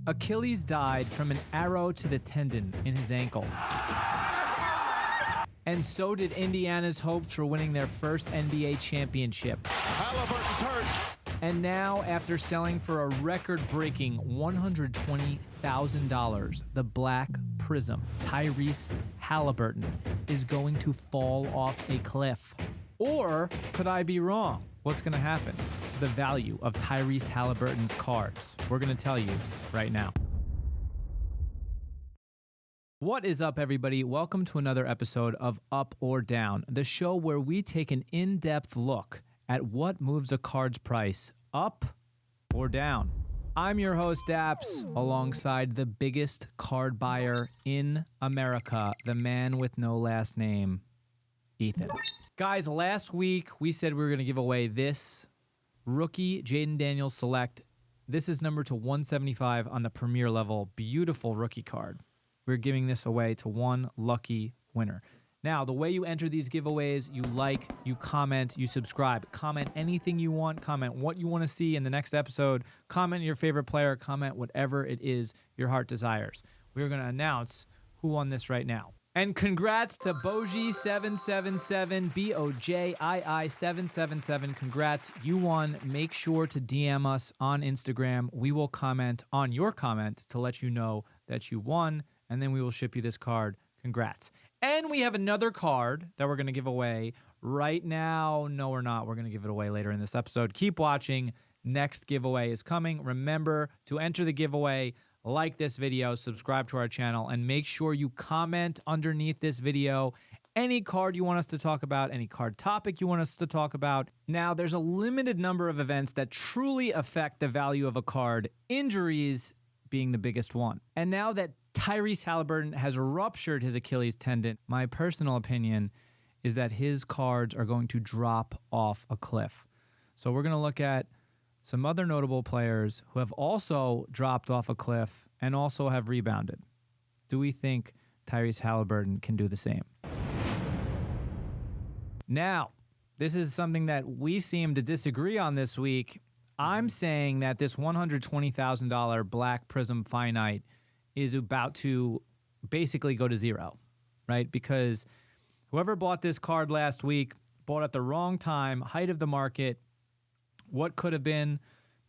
Achilles died from an arrow to the tendon in his ankle. And so did Indiana's hopes for winning their first NBA championship. Haliburton's hurt. And now, after selling for a record-breaking $120,000, the Black Prism, Tyrese Haliburton, is going to fall off a cliff. Or could I be wrong? What's going to happen? The value of Tyrese Haliburton's cards. We're going to tell you right now. What is up, everybody? Welcome to another episode of Up or Down, the show where we take an in-depth look at what moves a card's price up or down. I'm your host, Dappz, alongside the biggest card buyer in America, the man with no last name, Ethan. Guys, last week we said we were going to give away this rookie Jaden Daniels Select. This is number to 175 on the Premier level. Beautiful rookie card. We're giving this away to one lucky winner. Now, the way you enter these giveaways, you like, you comment, you subscribe. Comment anything you want. Comment what you want to see in the next episode. Comment your favorite player. Comment whatever it is your heart desires. We're going to announce who won this right now. And congrats to Boji777, BOJII777. Congrats, you won. Make sure to DM us on Instagram. We will comment on your comment to let you know that you won, and then we will ship you this card. Congrats. And we have another card that we're going to give away right now. No, we're not. We're going to give it away later in this episode. Keep watching. Next giveaway is coming. Remember to enter the giveaway. Like this video, subscribe to our channel, and make sure you comment underneath this video any card you want us to talk about, any card topic you want us to talk about. Now, there's a limited number of events that truly affect the value of a card, injuries being the biggest one. And now that Tyrese Haliburton has ruptured his Achilles tendon, my personal opinion is that his cards are going to drop off a cliff. So we're going to look at some other notable players who have also dropped off a cliff and also have rebounded. Do we think Tyrese Haliburton can do the same? Now, this is something that we seem to disagree on this week. I'm saying that this $120,000 Black Prism Finite is about to basically go to zero, right? Because whoever bought this card last week bought at the wrong time, height of the market. What could have been?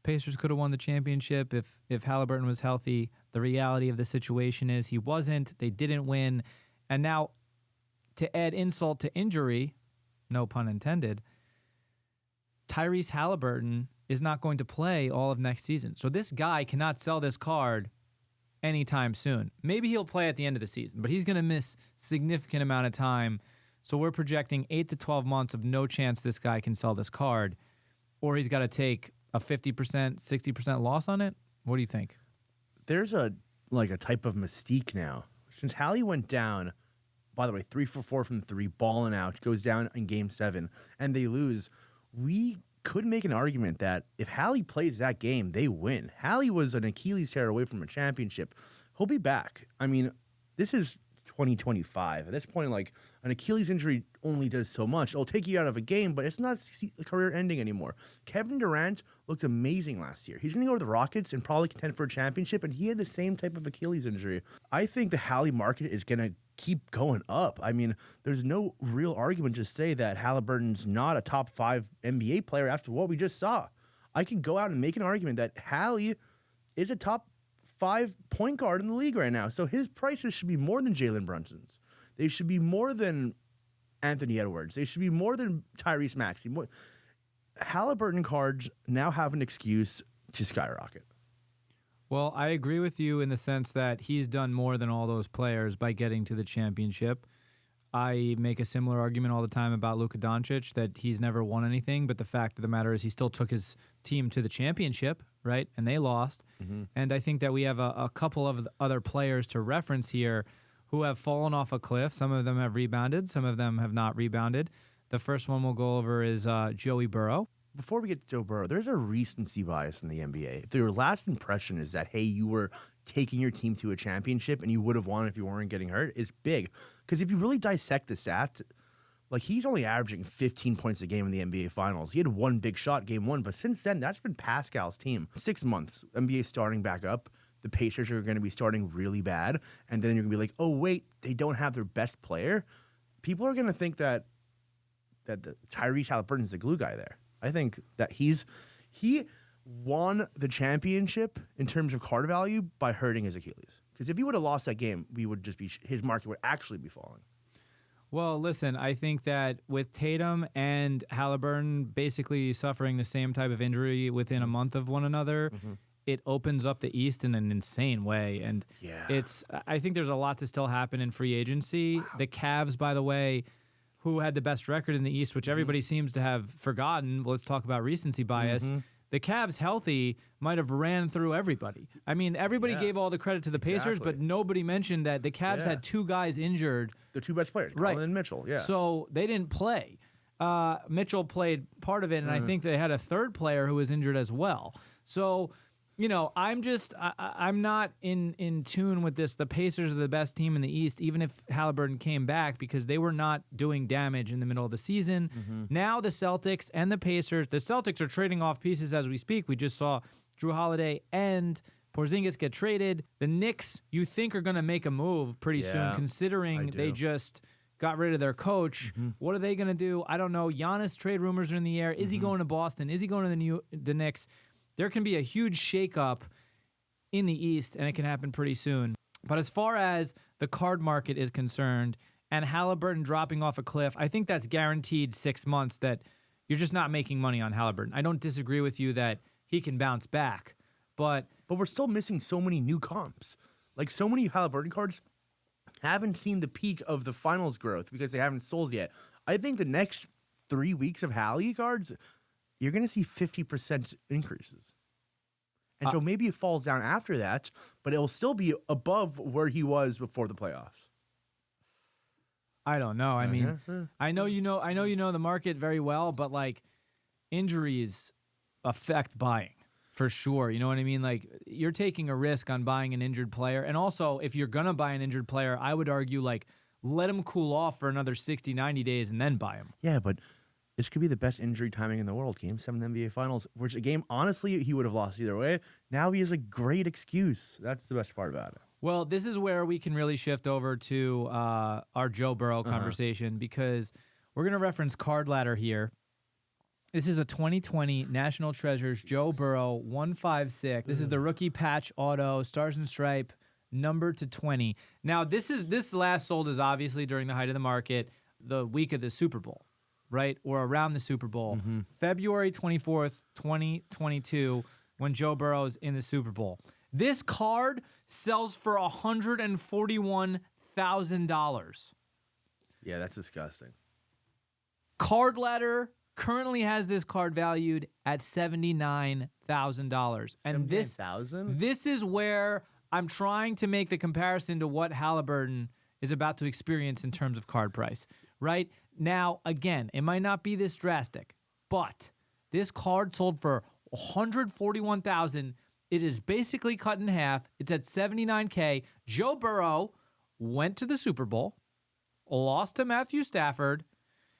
Pacers could have won the championship if Haliburton was healthy. The reality of the situation is he wasn't. They didn't win. And now, to add insult to injury, no pun intended, Tyrese Haliburton is not going to play all of next season. So this guy cannot sell this card anytime soon. Maybe he'll play at the end of the season, but he's going to miss significant amount of time. So we're projecting 8 to 12 months of no chance this guy can sell this card. Or he's got to take a 50%, 60% loss on it? What do you think? There's a type of mystique now. Since Hallie went down, by the way, 3 for 4 from 3, balling out, goes down in Game 7, and they lose, we could make an argument that if Hallie plays that game, they win. Hallie was an Achilles tear away from a championship. He'll be back. I mean, this is 2025. At this point, an Achilles injury only does so much. It'll take you out of a game, but it's not career ending anymore. Kevin Durant looked amazing last year. He's going to go to the Rockets and probably contend for a championship, and he had the same type of Achilles injury. I think the Hallie market is going to keep going up. I mean, there's no real argument to say that Haliburton's not a top 5 NBA player after what we just saw. I can go out and make an argument that Hallie is a top 5 point guard in the league right now. So his prices should be more than Jalen Brunson's. They should be more than Anthony Edwards. They should be more than Tyrese Maxey. Haliburton cards now have an excuse to skyrocket. Well, I agree with you in the sense that he's done more than all those players by getting to the championship. I make a similar argument all the time about Luka Doncic, that he's never won anything, but the fact of the matter is he still took his team to the championship, right? And they lost. Mm-hmm. And I think that we have a couple of other players to reference here who have fallen off a cliff. Some of them have rebounded. Some of them have not rebounded. The first one we'll go over is Joey Burrow. Before we get to Joe Burrow, there's a recency bias in the NBA. If your last impression is that, hey, you were taking your team to a championship and you would have won if you weren't getting hurt, it's big. Because if you really dissect the stats, he's only averaging 15 points a game in the NBA Finals. He had one big shot game 1, but since then, that's been Pascal's team. 6 months, NBA starting back up. the Pacers are going to be starting really bad, and then you're going to be like, oh, wait, they don't have their best player. People are going to think that Tyrese Haliburton is the glue guy there. I think that he won the championship in terms of card value by hurting his Achilles. Because if he would have lost that game, his market would actually be falling. Well, listen, I think that with Tatum and Haliburton basically suffering the same type of injury within a month of one another, it opens up the East in an insane way. And I think there's a lot to still happen in free agency. Wow. The Cavs, by the way, who had the best record in the East, which everybody seems to have forgotten. Let's talk about recency bias. The Cavs, healthy, might have ran through everybody. I mean, everybody gave all the credit to the Pacers, but nobody mentioned that the Cavs had two guys injured. The two best players, right? Collin and Mitchell. Yeah. So they didn't play. Mitchell played part of it, and I think they had a third player who was injured as well. So, you know, I'm not in tune with this. The Pacers are the best team in the East, even if Haliburton came back, because they were not doing damage in the middle of the season. Now the Celtics and the Celtics are trading off pieces as we speak. We just saw Drew Holiday and Porzingis get traded. The Knicks, you think, are going to make a move pretty soon, considering they just got rid of their coach. What are they going to do? I don't know. Giannis trade rumors are in the air. Is he going to Boston? Is he going to the Knicks? There can be a huge shakeup in the East, and it can happen pretty soon. But as far as the card market is concerned and Haliburton dropping off a cliff, I think that's guaranteed 6 months that you're just not making money on Haliburton. I don't disagree with you that he can bounce back, but we're still missing so many new comps. Like, so many Haliburton cards haven't seen the peak of the finals growth because they haven't sold yet. I think the next 3 weeks of Hallie cards, you're going to see 50% increases. And so maybe it falls down after that, but it will still be above where he was before the playoffs. I don't know. I mean, I know you know the market very well, but like, injuries affect buying for sure. You know what I mean? Like, you're taking a risk on buying an injured player. And also, if you're going to buy an injured player, I would argue, like, let him cool off for another 60, 90 days and then buy him. Yeah, but this could be the best injury timing in the world. Game 7 NBA Finals, which a game, honestly, he would have lost either way. Now he has a great excuse. That's the best part about it. Well, this is where we can really shift over to our Joe Burrow conversation, because we're going to reference Card Ladder here. This is a 2020 National Treasures Joe Burrow 156. This is the rookie patch auto, Stars and Stripe, number to 20. Now, this last sold is obviously during the height of the market, the week of the Super Bowl, right? Or around the Super Bowl. February 24th, 2022, when Joe Burrow's in the Super Bowl. This card sells for $141,000. Yeah, that's disgusting. Card Ladder currently has this card valued at $79,000. And this is where I'm trying to make the comparison to what Haliburton is about to experience in terms of card price, right? Now, again, it might not be this drastic, but this card sold for $141,000. It is basically cut in half. It's at $79K. Joe Burrow went to the Super Bowl, lost to Matthew Stafford.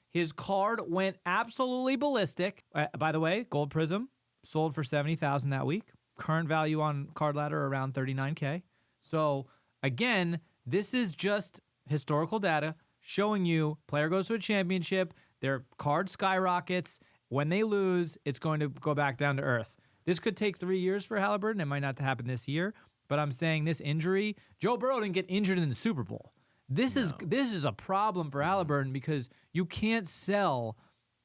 His card went absolutely ballistic. By the way, Gold Prism sold for $70,000 that week. Current value on Card Ladder around $39K. So, again, this is just historical data showing you player goes to a championship, their card skyrockets. When they lose, it's going to go back down to earth. This could take 3 years for Haliburton. It might not happen this year, but I'm saying this injury, Joe Burrow didn't get injured in the Super Bowl. This is a problem for Haliburton, because you can't sell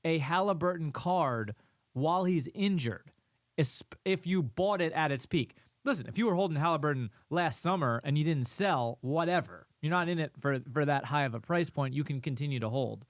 a Haliburton card while he's injured if you bought it at its peak. Listen, if you were holding Haliburton last summer and you didn't sell, whatever. You're not in it for that high of a price point. You can continue to hold.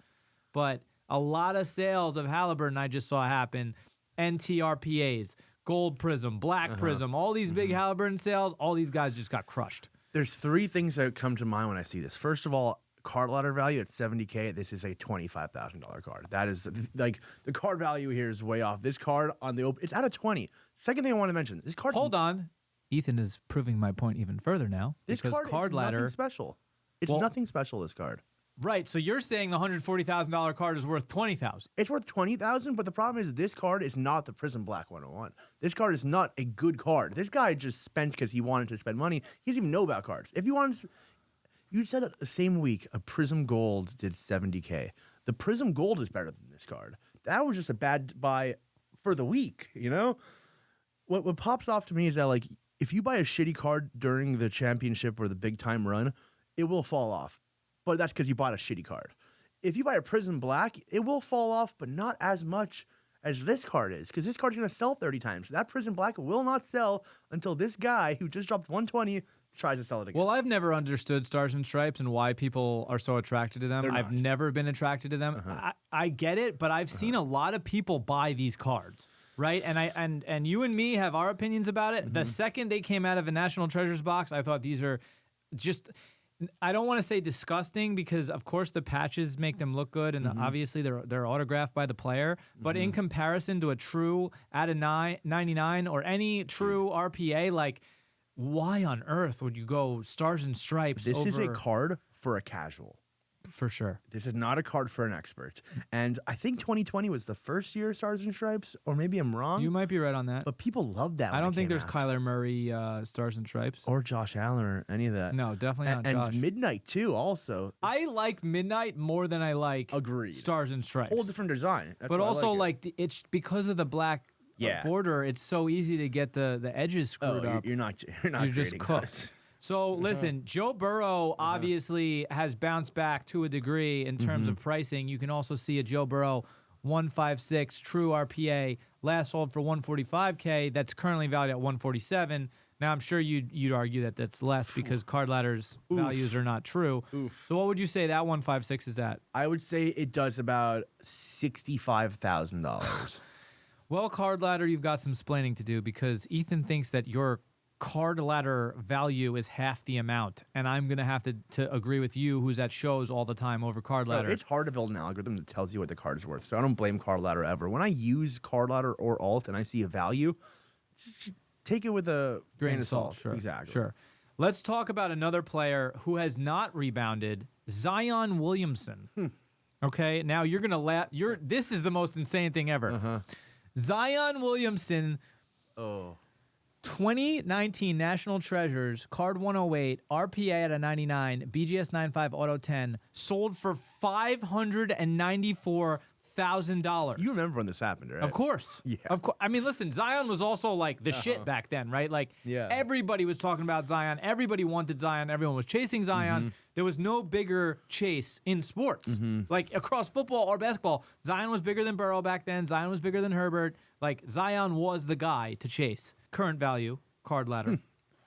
But a lot of sales of Haliburton I just saw happen. NTRPAs, Gold Prism, Black Prism, all these big Haliburton sales, all these guys just got crushed. There's three things that come to mind when I see this. First of all, card ladder value at $70K. This is a $25,000 card. That is, like, the card value here is way off. This card on the open, it's out of 20. Second thing I want to mention, this card. Hold on. Ethan is proving my point even further now. This card is ladder, nothing special. It's nothing special, this card. Right. So you're saying the $140,000 card is worth $20,000. It's worth $20,000, but the problem is this card is not the Prism Black 101. This card is not a good card. This guy just spent because he wanted to spend money. He doesn't even know about cards. If you wanted to, you said the same week a Prism Gold did $70K. The Prism Gold is better than this card. That was just a bad buy for the week, you know? What pops off to me is that, like, if you buy a shitty card during the championship or the big time run, it will fall off. But that's because you bought a shitty card. If you buy a Prism Black, it will fall off, but not as much as this card is, because this card's going to sell 30 times. That Prism Black will not sell until this guy who just dropped 120 tries to sell it again. Well, I've never understood Stars and Stripes and why people are so attracted to them. I've never been attracted to them. I get it, but I've seen a lot of people buy these cards. Right, and you and me have our opinions about it. The second they came out of a National Treasures box, I thought these are just, I don't want to say disgusting, because of course the patches make them look good, and obviously they're autographed by the player. But in comparison to a true out of 99 or any true RPA, like, why on earth would you go Stars and Stripes? This is a card for a casual. For sure. This is not a card for an expert. And I think 2020 was the first year of Stars and Stripes, or maybe I'm wrong. You might be right on that. But people love that. I don't think there's Kyler Murray Stars and Stripes. Or Josh Allen or any of that. No, definitely not Josh. And Midnight, too, also. I like Midnight more than I like Stars and Stripes. Whole different design. That's but also, like it's because of the black border, it's so easy to get the edges screwed up. You're not just cooked. So listen, Joe Burrow obviously has bounced back to a degree in terms of pricing. You can also see a Joe Burrow 156 true RPA last sold for $145K. That's currently valued at $147. Now I'm sure you'd argue that that's less because Card Ladder's values are not true. So what would you say that 156 is at? I would say it does about $65,000. Well, Card Ladder, you've got some splaining to do, because Ethan thinks that your Card Ladder value is half the amount, and I'm going to have to agree with you, who's at shows all the time, over Card Ladder. It's hard to build an algorithm that tells you what the card is worth, so I don't blame Card Ladder ever. When I use Card Ladder or Alt and I see a value, just take it with a grain of salt. Sure, exactly. Sure. Let's talk about another player who has not rebounded, Zion Williamson. Okay, now you're going to laugh. This is the most insane thing ever. Zion Williamson. 2019 National Treasures, card 108, RPA at a 99, BGS 95 Auto 10, sold for $594,000. You remember when this happened, right? Of course. Yeah. Of course. I mean, listen, Zion was also like the shit back then, right? Like everybody was talking about Zion. Everybody wanted Zion. Everyone was chasing Zion. There was no bigger chase in sports. Like across football or basketball, Zion was bigger than Burrow back then. Zion was bigger than Herbert. Like Zion was the guy to chase. Current value, Card Ladder,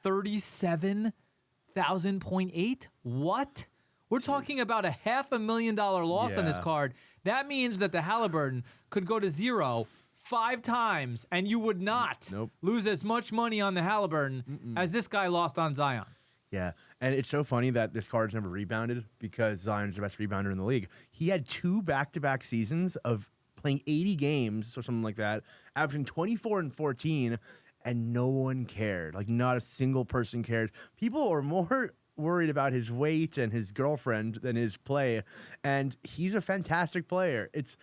37,000.8. What? We're talking about a $500,000 loss on this card. That means that the Haliburton could go to zero 5 times, and you would not lose as much money on the Haliburton as this guy lost on Zion. Yeah, and it's so funny that this card's never rebounded, because Zion's the best rebounder in the league. He had 2 back-to-back seasons of playing 80 games or something like that, averaging 24 and 14, and no one cared. Like, not a single person cared. People are more worried about his weight and his girlfriend than his play, and he's a fantastic player. It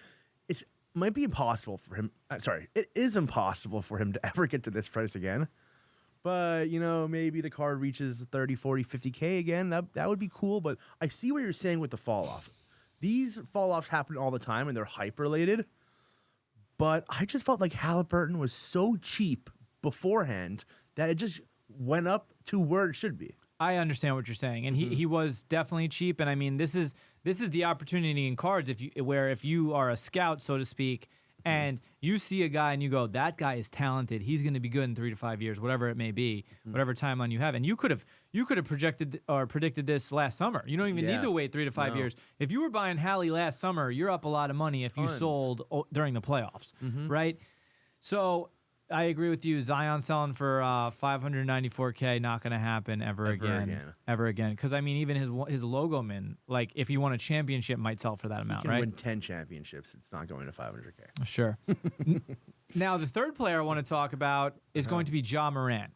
might be impossible for him. It is impossible for him to ever get to this price again. But, you know, maybe the card reaches 30, 40, 50K again. That would be cool. But I see what you're saying with the fall-off. These fall-offs happen all the time, and they're hype-related. But I just felt like Haliburton was so cheap beforehand that it just went up to where it should be. I understand what you're saying, and he was definitely cheap. And I mean, this is the opportunity in cards if you are a scout, so to speak, and you see a guy and you go, that guy is talented. He's going to be good in 3 to 5 years, whatever it may be, whatever timeline you have. And you could have projected or predicted this last summer. You don't even need to wait 3 to 5 years. If you were buying Hallie last summer, you're up a lot of money if you sold during the playoffs, right? So I agree with you. Zion selling for $594K, not going to happen ever again. Because I mean, even his logo man, like if you won a championship, might sell for that amount, right? Win 10 championships, it's not going to $500K. Sure. Now the third player I want to talk about is going to be Ja Morant,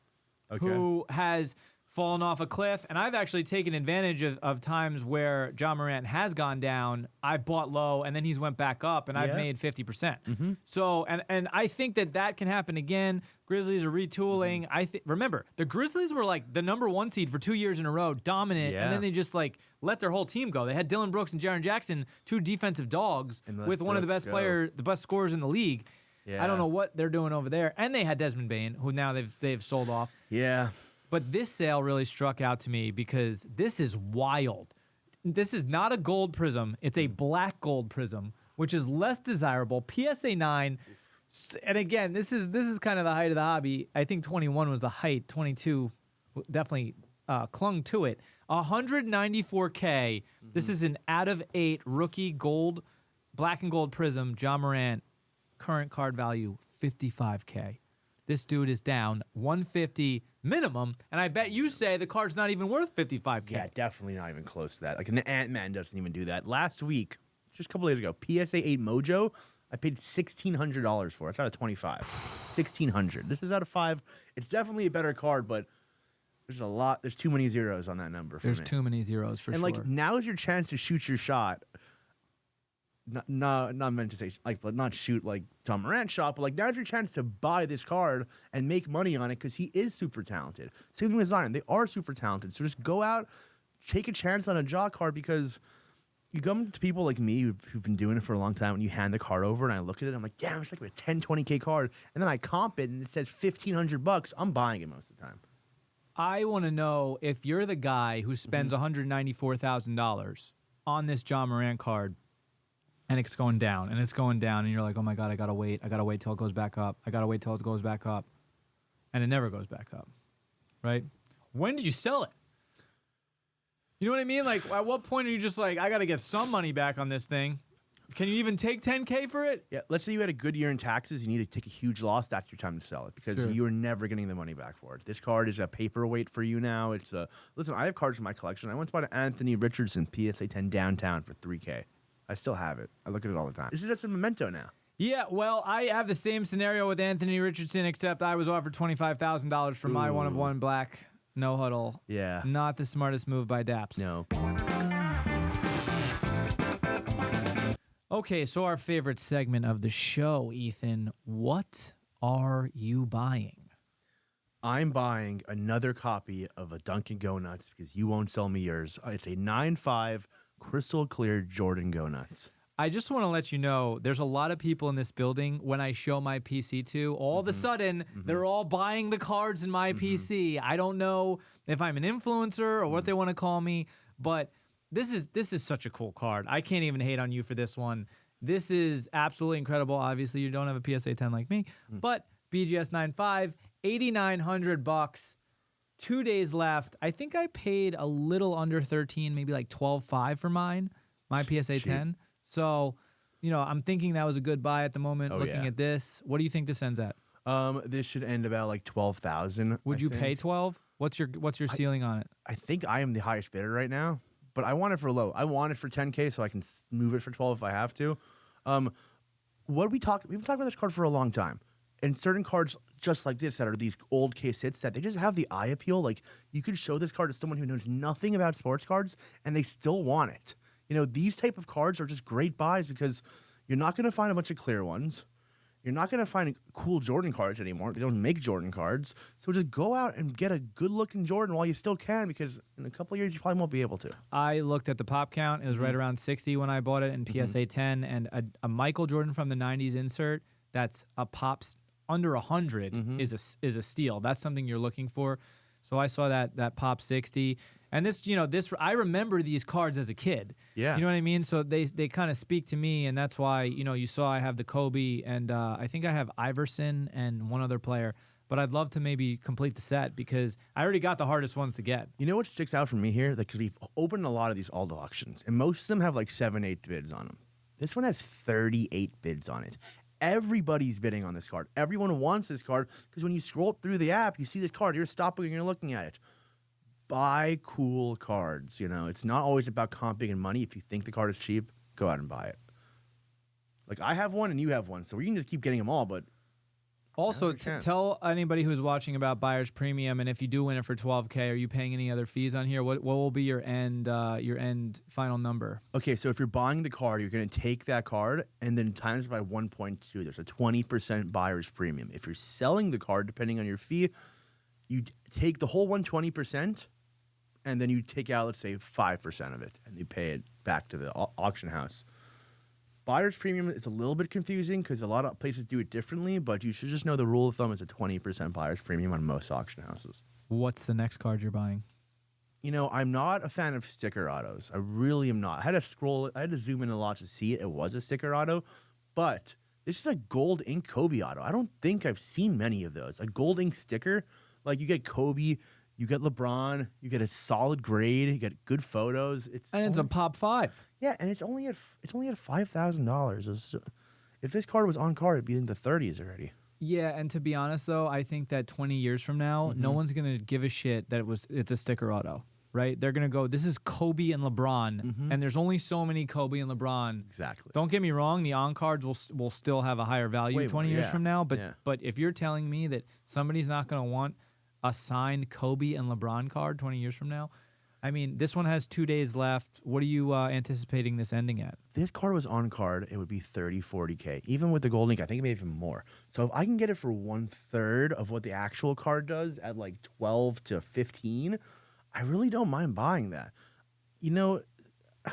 who has fallen off a cliff. And I've actually taken advantage of times where John Morant has gone down. I bought low, and then he's went back up, and I've made 50%. So, and I think that can happen again. Grizzlies are retooling. Remember, the Grizzlies were like the #1 seed for 2 years in a row, dominant, and then they just like let their whole team go. They had Dylan Brooks and Jaren Jackson, 2 defensive dogs, with one of the best players, the best scorers in the league. Yeah. I don't know what they're doing over there. And they had Desmond Bane, who now they've sold off. Yeah. But this sale really struck out to me because this is wild. This is not a gold prism. It's a black gold prism, which is less desirable. PSA 9. And again, this is kind of the height of the hobby. I think 21 was the height. 22 definitely clung to it. 194K. This is an out of 8 rookie gold, black and gold prism. John Morant, current card value 55K. This dude is down 150 minimum, and I bet you say the card's not even worth 55K. Yeah, definitely not even close to that. Like an Ant-Man doesn't even do that. Last week, just a couple days ago, PSA 8 Mojo, I paid $1,600 for it. It's out of 25. $1,600. This is out of 5. It's definitely a better card, but there's too many zeros on that number for me. There's too many zeros for sure. And like now's your chance to shoot your shot. Not meant to say like, but not shoot like John Morant shot, but like now's your chance to buy this card and make money on it because he is super talented. Same thing with Zion; they are super talented. So just go out, take a chance on a jaw card because you come to people like me who've been doing it for a long time, and you hand the card over, and I look at it, I'm like, yeah, it's like a 10, 20K card, and then I comp it, and it says $1,500. I'm buying it most of the time. I want to know if you're the guy who spends $194,000 on this John Morant card. And it's going down, and you're like, oh my God, I gotta wait till it goes back up. And it never goes back up, right? When did you sell it? You know what I mean? Like, at what point are you just like, I gotta get some money back on this thing? Can you even take 10K for it? Yeah, let's say you had a good year in taxes, you need to take a huge loss, that's your time to sell it because you're never getting the money back for it. This card is a paperweight for you now. Listen, I have cards in my collection. I once bought an Anthony Richardson PSA 10 downtown for $3K. I still have it. I look at it all the time. This is just a memento now. Yeah, well, I have the same scenario with Anthony Richardson, except I was offered $25,000 for my 1/1 black no huddle. Yeah. Not the smartest move by Dappz. No. Okay, so our favorite segment of the show, Ethan. What are you buying? I'm buying another copy of a Dunkin' Go Nuts because you won't sell me yours. It's a 9.5 crystal clear Jordan Go Nuts. I just want to let you know, there's a lot of people in this building, when I show my PC to, all of a sudden, they're all buying the cards in my PC. I don't know if I'm an influencer or what they want to call me, but this is such a cool card. I can't even hate on you for this one. This is absolutely incredible. Obviously, you don't have a PSA 10 like me, but BGS 9.5, $8,900. 2 days left. I think I paid a little under 13, maybe like 12.5 for my PSA 10. So, I'm thinking that was a good buy at the moment. Looking at this, what do you think this ends at? This should end about like 12,000. Would you pay 12? What's your ceiling on it? I think I am the highest bidder right now, but I want it for low. I want it for 10K so I can move it for 12 if I have to. We've been talking about this card for a long time. And certain cards just like this that are these old case hits that they just have the eye appeal. Like you could show this card to someone who knows nothing about sports cards and they still want it. These type of cards are just great buys because you're not going to find a bunch of clear ones. You're not going to find cool Jordan cards anymore. They don't make Jordan cards. So just go out and get a good looking Jordan while you still can because in a couple of years you probably won't be able to. I looked at the pop count. It was right around 60 when I bought it in PSA 10 and a Michael Jordan from the 90s insert that's a pops under 100 is a steal. That's something you're looking for. So I saw that pop 60, and this I remember these cards as a kid. Yeah, you know what I mean. So they kind of speak to me, and that's why you saw I have the Kobe, and I think I have Iverson and one other player. But I'd love to maybe complete the set because I already got the hardest ones to get. You know what sticks out for me here? Because we've opened a lot of these Aldo auctions, and most of them have like 7-8 bids on them. This one has 38 bids on it. Everybody's bidding on this card. Everyone wants this card because when you scroll through the app, you see this card. You're stopping and you're looking at it. Buy cool cards. It's not always about comping and money. If you think the card is cheap, go out and buy it. Like I have one and you have one, so we can just keep getting them all. But Also, Now's your chance. tell anybody who's watching about buyer's premium, and if you do win it for $12K, are you paying any other fees on here? What will be your end final number? Okay, so if you're buying the card, you're going to take that card and then times it by 1.2. There's a 20% buyer's premium. If you're selling the card, depending on your fee, you take the whole 120% and then you take out, let's say, 5% of it, and you pay it back to the auction house. Buyer's premium is a little bit confusing because a lot of places do it differently, but you should just know the rule of thumb is a 20% buyer's premium on most auction houses. What's the next card you're buying? You know, I'm not a fan of sticker autos. I really am not. I had to zoom in a lot to see it. It was a sticker auto, but this is a gold ink Kobe auto. I don't think I've seen many of those. A gold ink sticker, like you get Kobe, you get LeBron, you get a solid grade, you get good photos. It's a pop 5. Yeah, and it's only at $5,000. If this card was on card, it'd be in the 30s already. Yeah, and to be honest though, I think that 20 years from now, no one's gonna give a shit that it's a sticker auto, right? They're gonna go, this is Kobe and LeBron, and there's only so many Kobe and LeBron. Exactly. Don't get me wrong, the on cards will still have a higher value Way 20 more, years yeah. from now, but Yeah. but if you're telling me that somebody's not gonna want a signed Kobe and LeBron card 20 years from now, I mean, this one has 2 days left. What are you anticipating this ending at? If this card was on card, it would be 30, 40K. Even with the gold ink, I think maybe even more. So if I can get it for 1/3 of what the actual card does at like 12 to 15, I really don't mind buying that. You know,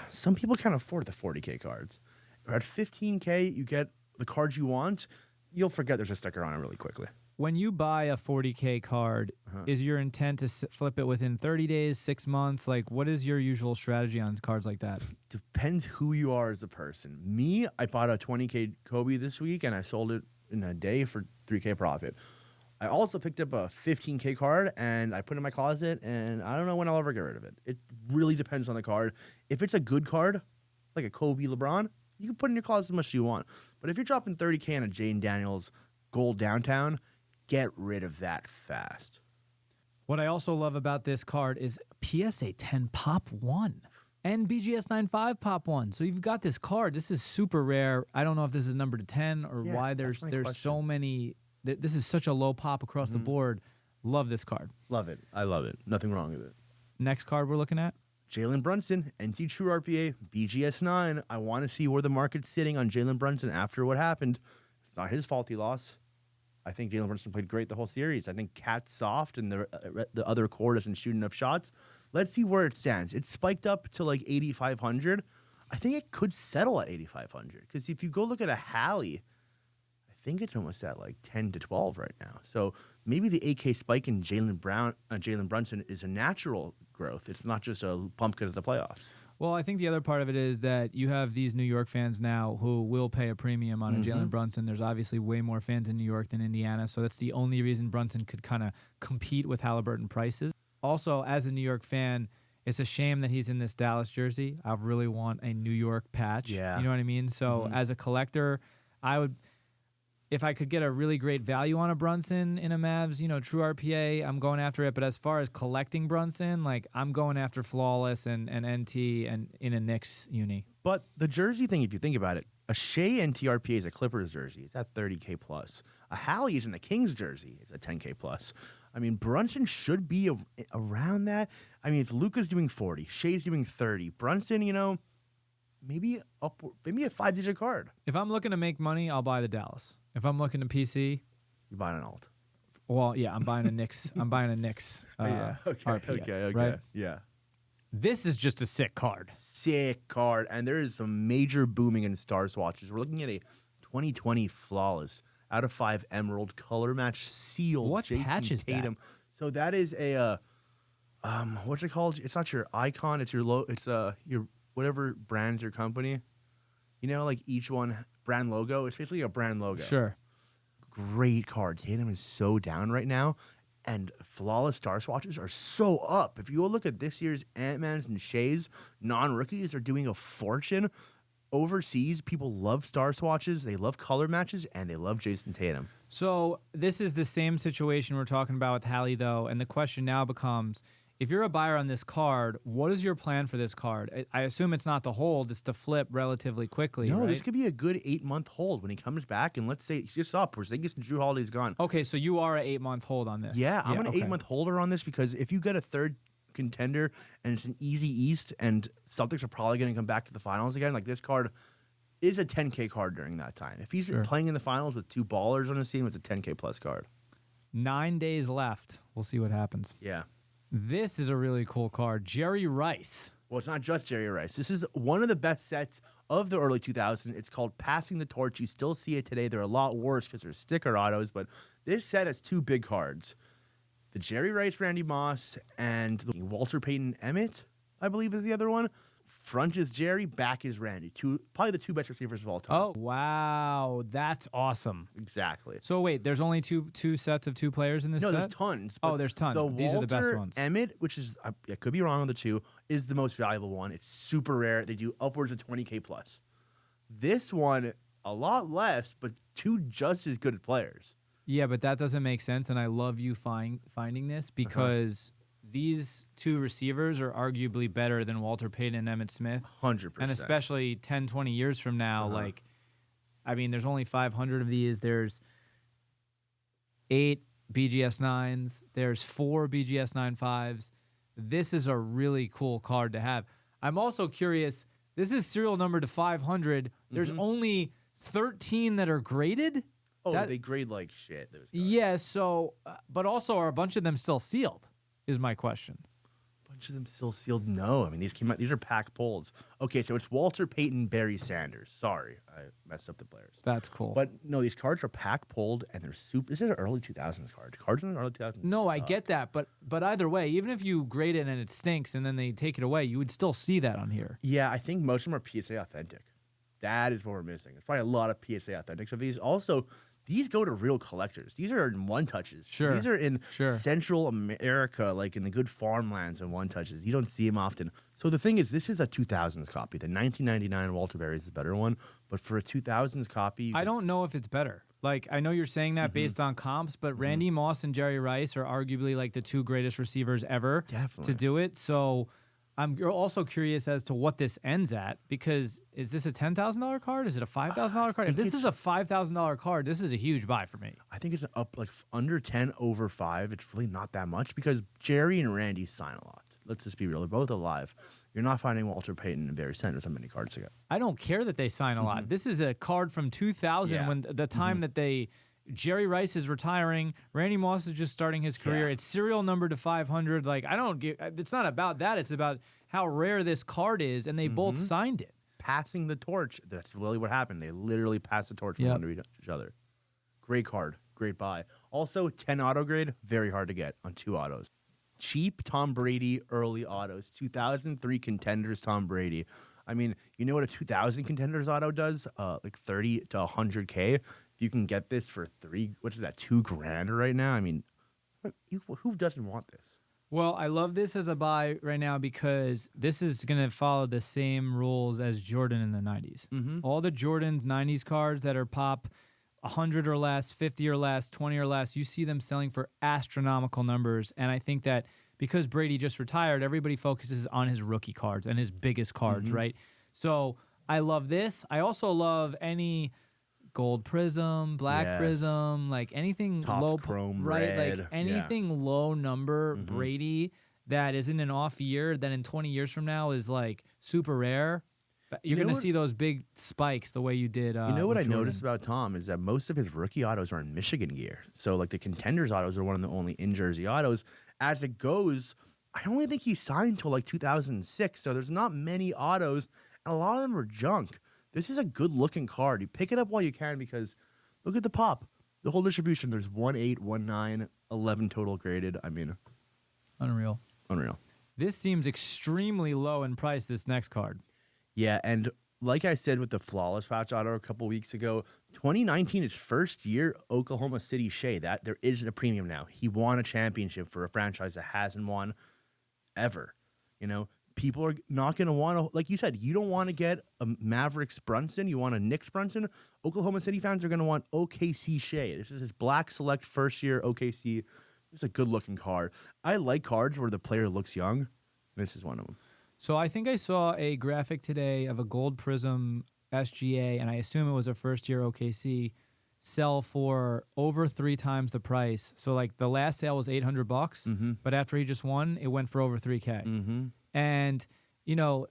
some people can't afford the 40K cards. Or at 15K, you get the cards you want. You'll forget there's a sticker on it really quickly. When you buy a 40K card, is your intent to flip it within 30 days, 6 months? Like, what is your usual strategy on cards like that? Depends who you are as a person. Me, I bought a 20K Kobe this week, and I sold it in a day for 3K profit. I also picked up a 15K card, and I put it in my closet, and I don't know when I'll ever get rid of it. It really depends on the card. If it's a good card, like a Kobe LeBron, you can put it in your closet as much as you want. But if you're dropping 30K on a Jane Daniels gold downtown, get rid of that fast. What I also love about this card is PSA 10 Pop 1 and BGS 95 Pop 1. So you've got this card. This is super rare. I don't know if this is numbered to 10 or why there's so many. This is such a low pop across the board. Love this card. Love it. I love it. Nothing wrong with it. Next card we're looking at. Jalen Brunson, NT True RPA, BGS 9. I want to see where the market's sitting on Jalen Brunson after what happened. It's not his fault he lost. I think Jalen Brunson played great the whole series. I think Cat's soft and the other core doesn't shoot enough shots. Let's see where it stands. It's spiked up to like 8,500. I think it could settle at 8,500 because if you go look at a Hallie, I think it's almost at like 10 to 12 right now. So maybe the 8K spike in Jalen Brunson is a natural growth. It's not just a pump because of the playoffs. Well, I think the other part of it is that you have these New York fans now who will pay a premium on a Jalen Brunson. There's obviously way more fans in New York than Indiana, so that's the only reason Brunson could kind of compete with Haliburton prices. Also, as a New York fan, it's a shame that he's in this Dallas jersey. I really want a New York patch. Yeah. You know what I mean? So as a collector, I would, if I could get a really great value on a Brunson in a Mavs, true RPA, I'm going after it. But as far as collecting Brunson, like I'm going after Flawless and NT and in a Knicks uni. But the jersey thing, if you think about it, a Shai NTRPA is a Clippers jersey. It's at 30K plus. A Hallie is in the Kings jersey. It's at 10K plus. I mean, Brunson should be around that. I mean, if Luka's doing 40, Shai's doing 30, Brunson, maybe a 5-digit card. If I'm looking to make money, I'll buy the Dallas. If I'm looking to PC, You buy an alt. well, yeah, I'm buying a Knicks. I'm buying a Knicks. Yeah. Okay. Right? Yeah. This is just a sick card. Sick card. And there is some major booming in star swatches. We're looking at a 2020 Flawless out of 5 Emerald color match seal. What Jason patch is Tatum. So that is a what's it called? It's not your icon. It's your It's your whatever brand's your company. Like each one brand logo. It's basically a brand logo. Sure. Great card. Tatum is so down right now, and Flawless star swatches are so up. If you go look at this year's Ant-Man's and Shai's non-rookies are doing a fortune. Overseas, people love star swatches, they love color matches, and they love Jason Tatum. So this is the same situation we're talking about with Hallie, though, and the question now becomes, if you're a buyer on this card, what is your plan for this card? I assume it's not to hold; it's to flip relatively quickly. No, right? this could be a good 8-month hold when he comes back. And let's say he just saw Porzingis and Drew Holiday's gone. Okay, so you are an 8-month hold on this. Yeah, I'm an 8-month holder on this because if you get a third contender and it's an easy East and Celtics are probably going to come back to the finals again, like this card is a 10K card during that time. If he's playing in the finals with 2 ballers on his team, it's a 10K plus card. 9 days left. We'll see what happens. Yeah. This is a really cool card. Jerry Rice. Well, it's not just Jerry Rice. This is one of the best sets of the early 2000s. It's called Passing the Torch. You still see it today. They're a lot worse because they're sticker autos, but this set has 2 big cards. The Jerry Rice, Randy Moss, and the Walter Payton Emmett, I believe is the other one. Front is Jerry, back is Randy. Probably the 2 best receivers of all time. Oh, wow. That's awesome. Exactly. So wait, there's only two sets of 2 players in this set? No, there's tons. Oh, there's tons. These are the best ones. Emmett, which is, I could be wrong on the 2, is the most valuable one. It's super rare. They do upwards of 20K plus. This one, a lot less, but 2 just as good players. Yeah, but that doesn't make sense, and I love you finding this because these 2 receivers are arguably better than Walter Payton and Emmitt Smith. 100%. And especially 10, 20 years from now, there's only 500 of these. There's 8 BGS 9s. There's 4 BGS 9.5s. This is a really cool card to have. I'm also curious, this is serial number to 500. There's only 13 that are graded. Oh, they grade like shit. Those guys. Yeah, so, but also are a bunch of them still sealed, is my question. A bunch of them still sealed? No. I mean, these came out. These are pack pulls. Okay, so it's Walter Payton, Barry Sanders. Sorry, I messed up the players. That's cool. But no, these cards are pack pulled, and they're super. This is an early 2000s card. Cards in the early 2000s. No, suck. I get that, but either way, even if you grade it and it stinks and then they take it away, you would still see that on here. Yeah, I think most of them are PSA authentic. That is what we're missing. There's probably a lot of PSA authentics of these. Also, these go to real collectors. These are in one touches. Sure. These are in Central America, like in the good farmlands and one touches. You don't see them often. So the thing is, this is a 2000s copy. The 1999 Walter Berry is the better one. But for a 2000s copy, I don't know if it's better. Like, I know you're saying that based on comps, but Randy Moss and Jerry Rice are arguably like the 2 greatest receivers ever to do it. So I'm also curious as to what this ends at, because is this a $10,000 card? Is it a $5,000 card? If this is a $5,000 card, this is a huge buy for me. I think it's up like under 10 over 5. It's really not that much because Jerry and Randy sign a lot. Let's just be real. They're both alive. You're not finding Walter Payton and Barry Sanders on many cards ago. I don't care that they sign a lot. This is a card from 2000 when the time that Jerry Rice is retiring. Randy Moss is just starting his career. It's serial number to 500. Like, it's not about that. It's about how rare this card is, and they both signed it. Passing the torch. That's really what happened. They literally passed the torch from one to each other. Great card. Great buy. Also, 10 auto grade, very hard to get on 2 autos. Cheap Tom Brady early autos. 2003 Contenders Tom Brady. I mean, you know what a 2000 Contenders auto does? Like 30 to 100K. If you can get this for $2,000 right now, I mean, who doesn't want this? Well, I love this as a buy right now because this is going to follow the same rules as Jordan in the 90s. All the Jordan 90s cards that are pop 100 or less, 50 or less, 20 or less, you see them selling for astronomical numbers. And I think that because Brady just retired, everybody focuses on his rookie cards and his biggest cards, right? So I love this. I also love any gold prism, black prism, like anything Topps low chrome right? red. Like anything low number Brady that isn't an off year that in 20 years from now is like super rare. You're going to see those big spikes the way you did. You know what I Jordan. noticed about Tom is that most of his rookie autos are in Michigan gear. So like the Contenders autos are one of the only in-jersey autos. As it goes, I only think he signed till like 2006. So there's not many autos, and a lot of them are junk. This is a good-looking card. You pick it up while you can because look at the pop. The whole distribution, there's 1, 8, 1, 9, 11 total graded. I mean, Unreal. This seems extremely low in price, this next card. Yeah, and like I said with the Flawless Patch auto a couple weeks ago, 2019 is first year Oklahoma City Shai. That there isn't a premium now. He won a championship for a franchise that hasn't won ever. You know, people are not going to want to, like you said, you don't want to get a Mavericks Brunson. You want a Knicks Brunson. Oklahoma City fans are going to want OKC Shai. This is his Black Select first year OKC It's a good-looking card. I like cards where the player looks young. This is one of them. So I think I saw a graphic today of a Gold Prism SGA, and I assume it was a first-year OKC, sell for over 3 times the price. So like the last sale was $800, but after he just won, it went for over $3K. And you know,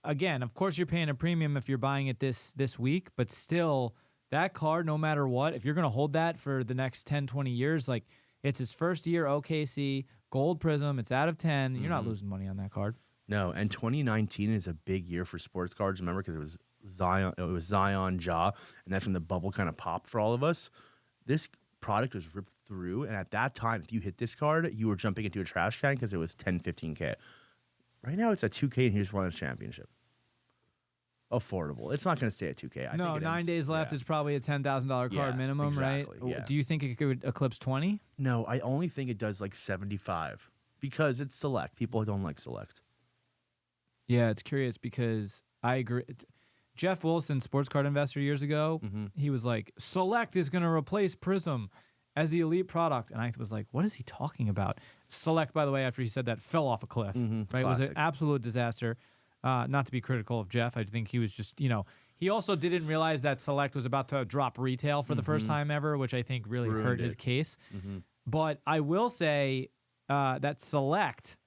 again, of course you're paying a premium if you're buying it this week, but still that card, no matter what, if you're going to hold that for the next 10, 20 years, like it's his first year OKC, Gold Prism, it's out of 10. You're not losing money on that card. No, and 2019 is a big year for sports cards. Remember, because it was Zion, Ja, and that's when the bubble kind of popped for all of us. This product was ripped through, and at that time, if you hit this card, you were jumping into a trash can because it was 10, 15K. Right now, it's at 2K, and he just won a championship. Affordable. It's not going to stay at 2K. No, 9 days left. It's probably a $10,000 card minimum, exactly, right? Yeah. Do you think it could eclipse 20? No, I only think it does like 75 because it's select. People don't like select. Yeah, it's curious because I agree. Jeff Wilson, sports card investor years ago, he was like, Select is going to replace Prism as the elite product. And I was like, what is he talking about? Select, by the way, after he said that, fell off a cliff. Right? It was an absolute disaster. Not to be critical of Jeff. I think he was just, he also didn't realize that Select was about to drop retail for the first time ever, which I think really hurt his case. But I will say that Select,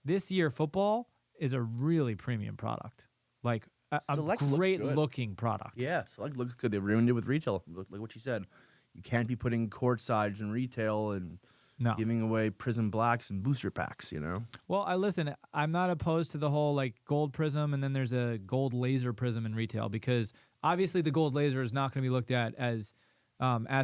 this year football, is a really premium product. Like a great looking product. Yeah, Select looks good. They ruined it with retail. Like what you said. You can't be putting court sides in retail and giving away Prism Blacks and booster packs, Well, I'm not opposed to the whole like gold Prism and then there's a gold laser Prism in retail because obviously the gold laser is not going to be looked at as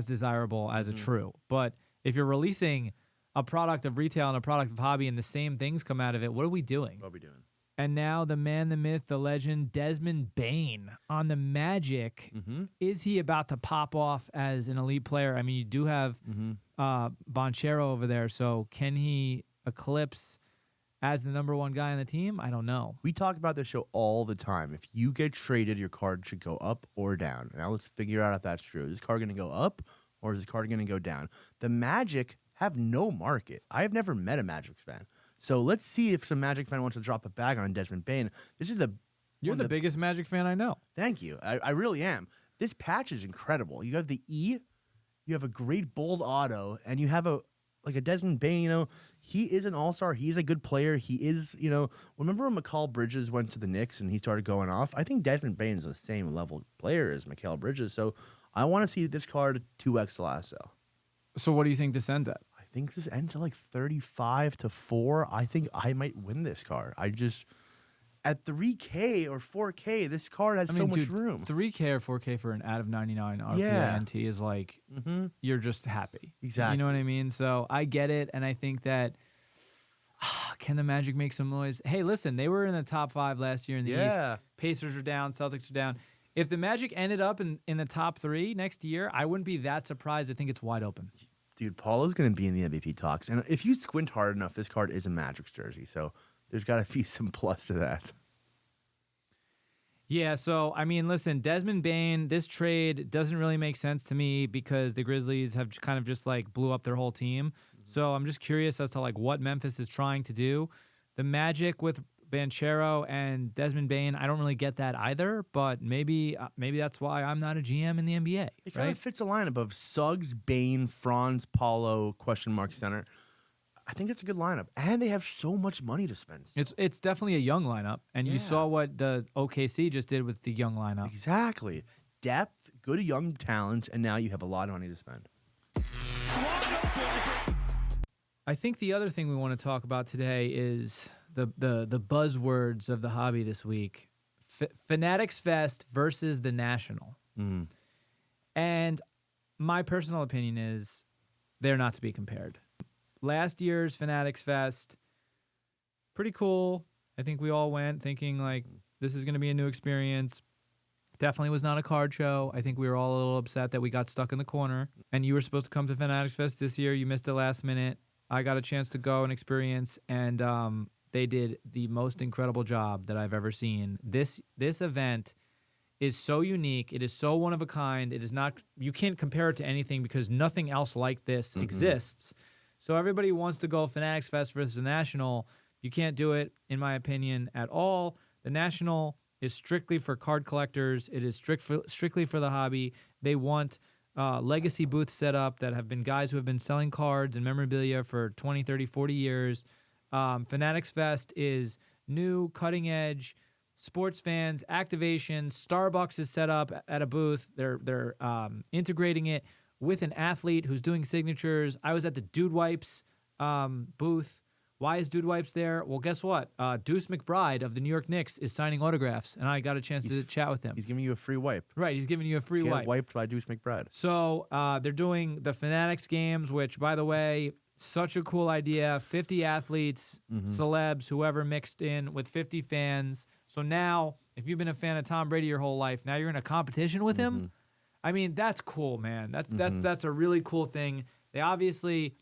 desirable as a true. But if you're releasing a product of retail and a product of hobby and the same things come out of it, what are we doing? What are we doing? And now the man, the myth, the legend, Desmond Bane on the Magic. Is he about to pop off as an elite player? I mean, you do have Bonchero over there, so can he eclipse as the number one guy on the team? I don't know. We talk about this show all the time. If you get traded, your card should go up or down. Now let's figure out if that's true. Is this card going to go up or is this card going to go down? The Magic have no market. I have never met a Magic fan. So let's see if some Magic fan wants to drop a bag on Desmond Bane. You're the biggest Magic fan I know. Thank you. I really am. This patch is incredible. You have the E, you have a great bold auto, and you have a Desmond Bane. He is an all-star. He's a good player. He is, remember when Mikal Bridges went to the Knicks and he started going off? I think Desmond Bane is the same level player as Mikal Bridges. So I want to see this card 2x the last sale. So what do you think this ends at? I think this ends at like 35-4. I think I might win this card. At 3K or 4K, this card has so much room. 3K or 4K for an out of 99 RPNT is like, you're just happy. Exactly. You know what I mean? So I get it, and I think that, can the Magic make some noise? Hey, listen, they were in the top 5 last year in the East. Pacers are down, Celtics are down. If the Magic ended up in the top 3 next year, I wouldn't be that surprised. I think it's wide open. Dude, Paolo's going to be in the MVP talks. And if you squint hard enough, this card is a Magic's jersey. So there's got to be some plus to that. Yeah, so, I mean, listen, Desmond Bane, this trade doesn't really make sense to me because the Grizzlies have kind of just, like, blew up their whole team. So I'm just curious as to, like, what Memphis is trying to do. The Magic with Banchero and Desmond Bane, I don't really get that either, but maybe that's why I'm not a GM in the NBA. It kind of fits a lineup of Suggs, Bane, Franz, Paulo, center. I think it's a good lineup, and they have so much money to spend. It's definitely a young lineup, and you saw what the OKC just did with the young lineup. Exactly. Depth, good young talent, and now you have a lot of money to spend. I think the other thing we want to talk about today is the buzzwords of the hobby this week. Fanatics Fest versus the National. And my personal opinion is they're not to be compared. Last year's Fanatics Fest, pretty cool. I think we all went thinking, like, this is going to be a new experience. Definitely was not a card show. I think we were all a little upset that we got stuck in the corner. And you were supposed to come to Fanatics Fest this year. You missed it last minute. I got a chance to go and experience, and they did the most incredible job that I've ever seen. This event is so unique. It is so one of a kind. It is not. You can't compare it to anything because nothing else like this exists. So everybody wants to go Fanatics Fest versus the National. You can't do it, in my opinion, at all. The National is strictly for card collectors. It is strictly for the hobby. They want legacy booths set up that have been guys who have been selling cards and memorabilia for 20, 30, 40 years. Fanatics Fest is new, cutting edge, sports fans, activations. Starbucks is set up at a booth. They're integrating it with an athlete who's doing signatures. I was at the Dude Wipes booth. Why is Dude Wipes there? Well, guess what? Deuce McBride of the New York Knicks is signing autographs, and I got a chance to chat with him. He's giving you a free wipe. Right, he's giving you a free wipe. Get wiped by Deuce McBride. So they're doing the Fanatics games, which, by the way, such a cool idea. 50 athletes, celebs, whoever mixed in with 50 fans. So now, if you've been a fan of Tom Brady your whole life, now you're in a competition with him. I mean, that's cool, man. That's a really cool thing. They obviously,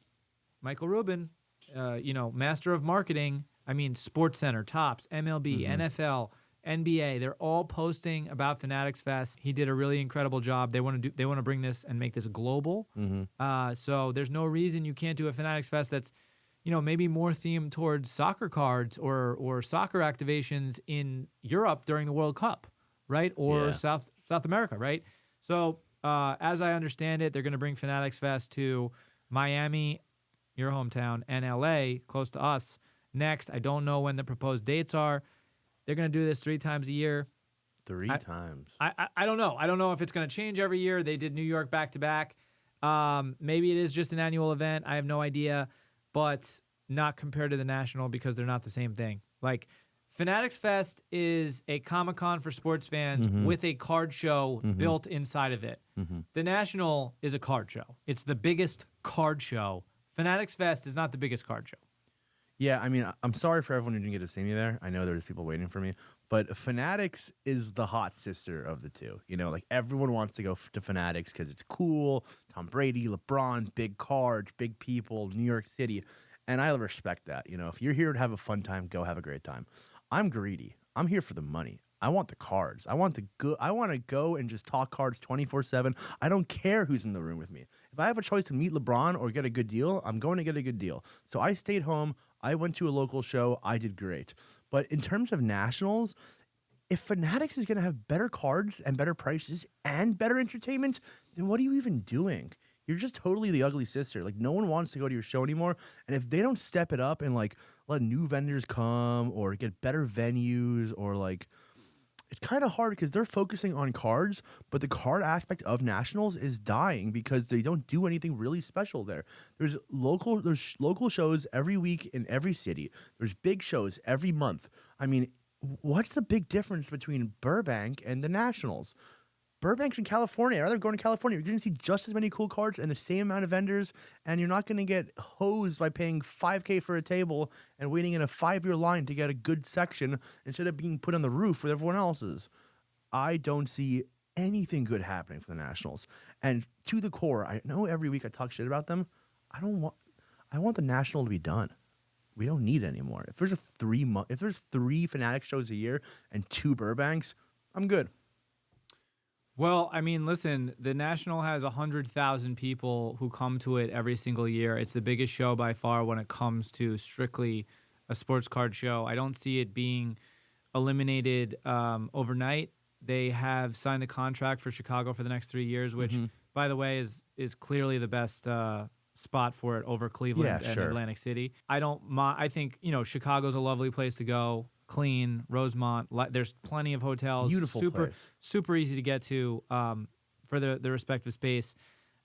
Michael Rubin, master of marketing. I mean, SportsCenter, Topps, MLB, NFL, NBA. They're all posting about Fanatics Fest. He did a really incredible job. They want to bring this and make this global. So there's no reason you can't do a Fanatics Fest that's, maybe more themed towards soccer cards or soccer activations in Europe during the World Cup, right? Or South America, right? So as I understand it, they're going to bring Fanatics Fest to Miami, your hometown, and LA, close to us, next. I don't know when the proposed dates are. They're going to do this 3 times a year. Three times. I don't know. I don't know if it's going to change every year. They did New York back-to-back. Maybe it is just an annual event. I have no idea. But not compared to the National because they're not the same thing. Like, Fanatics Fest is a Comic-Con for sports fans with a card show built inside of it. The National is a card show. It's the biggest card show. Fanatics Fest is not the biggest card show. Yeah, I mean, I'm sorry for everyone who didn't get to see me there. I know there's people waiting for me. But Fanatics is the hot sister of the two. Like everyone wants to go to Fanatics because it's cool. Tom Brady, LeBron, big cards, big people, New York City. And I respect that. If you're here to have a fun time, go have a great time. I'm greedy. I'm here for the money. I want the cards. I want to go and just talk cards 24/7. I don't care who's in the room with me. If I have a choice to meet LeBron or get a good deal, I'm going to get a good deal. So I stayed home. I went to a local show. I did great. But in terms of Nationals, if Fanatics is going to have better cards and better prices and better entertainment, then what are you even doing? You're just totally the ugly sister. Like, no one wants to go to your show anymore. And if they don't step it up and, let new vendors come or get better venues or, it's kind of hard because they're focusing on cards, but the card aspect of Nationals is dying because they don't do anything really special there. There's local shows every week in every city. There's big shows every month. I mean, what's the big difference between Burbank and the Nationals? Burbank's in California. I'd rather go to California. You're going to see just as many cool cards and the same amount of vendors, and you're not going to get hosed by paying $5K for a table and waiting in a 5-year line to get a good section instead of being put on the roof with everyone else's. I don't see anything good happening for the Nationals. And to the core, I know every week I talk shit about them. I want the National to be done. We don't need it anymore. If there's 3 Fanatic shows a year and 2 Burbanks, I'm good. Well, I mean, listen, the National has 100,000 people who come to it every single year. It's the biggest show by far when it comes to strictly a sports card show. I don't see it being eliminated overnight. They have signed a contract for Chicago for the next 3 years, which, by the way, is clearly the best spot for it over Cleveland and Atlantic City. I think, Chicago's a lovely place to go. Clean, Rosemont. There's plenty of hotels. Beautiful place. Super easy to get to for the respective space.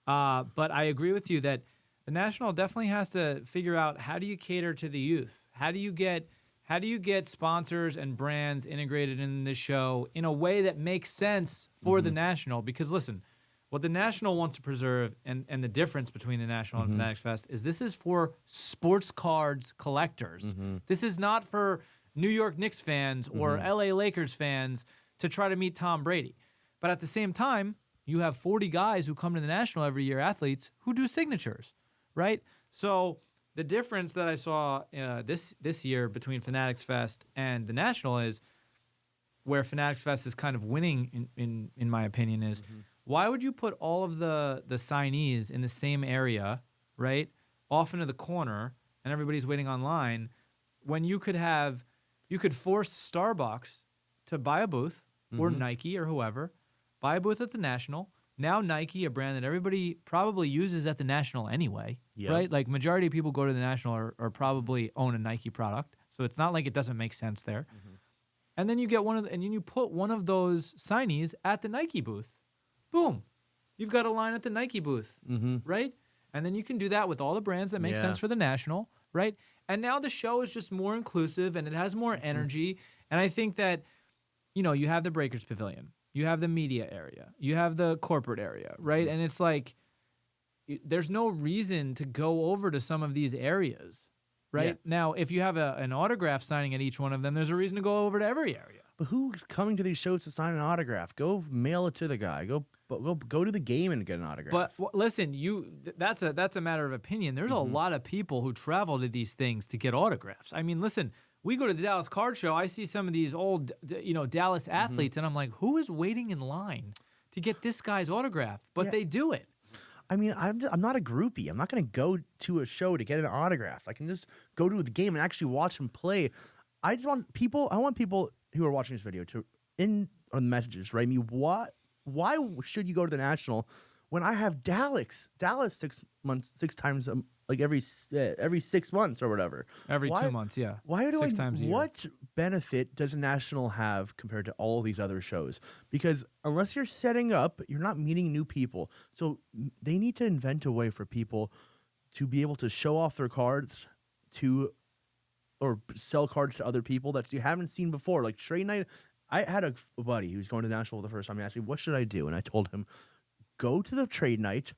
But I agree with you that the National definitely has to figure out, how do you cater to the youth? How do you get sponsors and brands integrated in this show in a way that makes sense for the National? Because listen, what the National wants to preserve and the difference between the National and Fanatics Fest is this is for sports cards collectors. This is not for New York Knicks fans or LA Lakers fans to try to meet Tom Brady. But at the same time, you have 40 guys who come to the National every year, athletes, who do signatures, right? So the difference that I saw this year between Fanatics Fest and the National is where Fanatics Fest is kind of winning, in my opinion, is why would you put all of the signees in the same area, right? off into the corner and everybody's waiting online, when you could force Starbucks to buy a booth, or Nike or whoever, buy a booth at the National. Now Nike, a brand that everybody probably uses at the National anyway, right? Like majority of people go to the National or probably own a Nike product. So it's not like it doesn't make sense there. And then you get you put one of those signees at the Nike booth. Boom. You've got a line at the Nike booth, right? And then you can do that with all the brands that make sense for the National, right? And now the show is just more inclusive and it has more energy. And I think that, you have the Breakers Pavilion, you have the media area, you have the corporate area, right? And it's like, there's no reason to go over to some of these areas, right? Yeah. Now, if you have an autograph signing at each one of them, there's a reason to go over to every area. But who's coming to these shows to sign an autograph? Go mail it to the guy. Go to the game and get an autograph. But listen, that's a matter of opinion. There's a lot of people who travel to these things to get autographs. I mean, listen, we go to the Dallas Card Show. I see some of these old, Dallas athletes, and I'm like, who is waiting in line to get this guy's autograph? But they do it. I mean, I'm not a groupie. I'm not going to go to a show to get an autograph. I can just go to the game and actually watch him play. I want people who are watching this video to on the messages write me why should you go to the National when I have Dallas 6 times like every 6 months or whatever. Every 2 months, yeah. Why do 6 times a year. What benefit does the National have compared to all these other shows? Because unless you're setting up, you're not meeting new people. So they need to invent a way for people to be able to show off their cards or sell cards to other people that you haven't seen before. Like trade night, I had a buddy who was going to the National for the first time. He asked me, what should I do? And I told him, go to the trade night,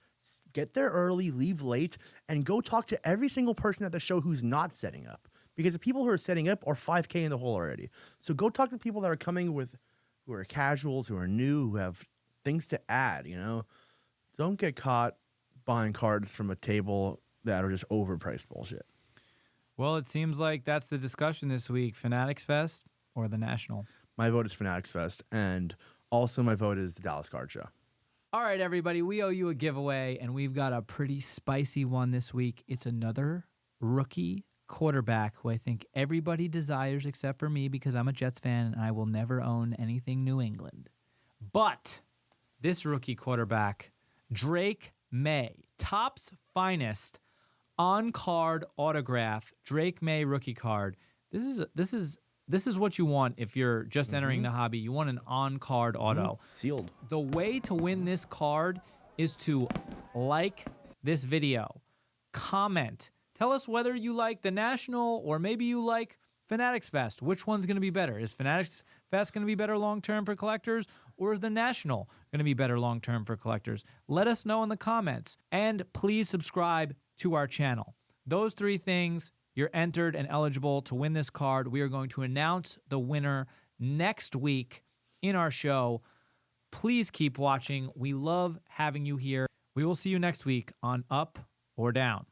get there early, leave late, and go talk to every single person at the show who's not setting up. Because the people who are setting up are 5K in the hole already. So go talk to people that are coming who are casuals, who are new, who have things to add, Don't get caught buying cards from a table that are just overpriced bullshit. Well, it seems like that's the discussion this week. Fanatics Fest or the National? My vote is Fanatics Fest, and also my vote is the Dallas Card Show. All right, everybody, we owe you a giveaway, and we've got a pretty spicy one this week. It's another rookie quarterback who I think everybody desires except for me because I'm a Jets fan and I will never own anything New England. But this rookie quarterback, Drake Maye, Topps finest on-card autograph, Drake Maye rookie card. This is what you want if you're just entering the hobby. You want an on-card auto. Sealed. The way to win this card is to like this video, comment, tell us whether you like the National or maybe you like Fanatics Fest. Which one's going to be better? Is Fanatics Fest going to be better long-term for collectors, or is the National going to be better long-term for collectors? Let us know in the comments. And please subscribe to our channel. Those 3 things, you're entered and eligible to win this card. We are going to announce the winner next week in our show. Please keep watching. We love having you here. We will see you next week on Up or Down.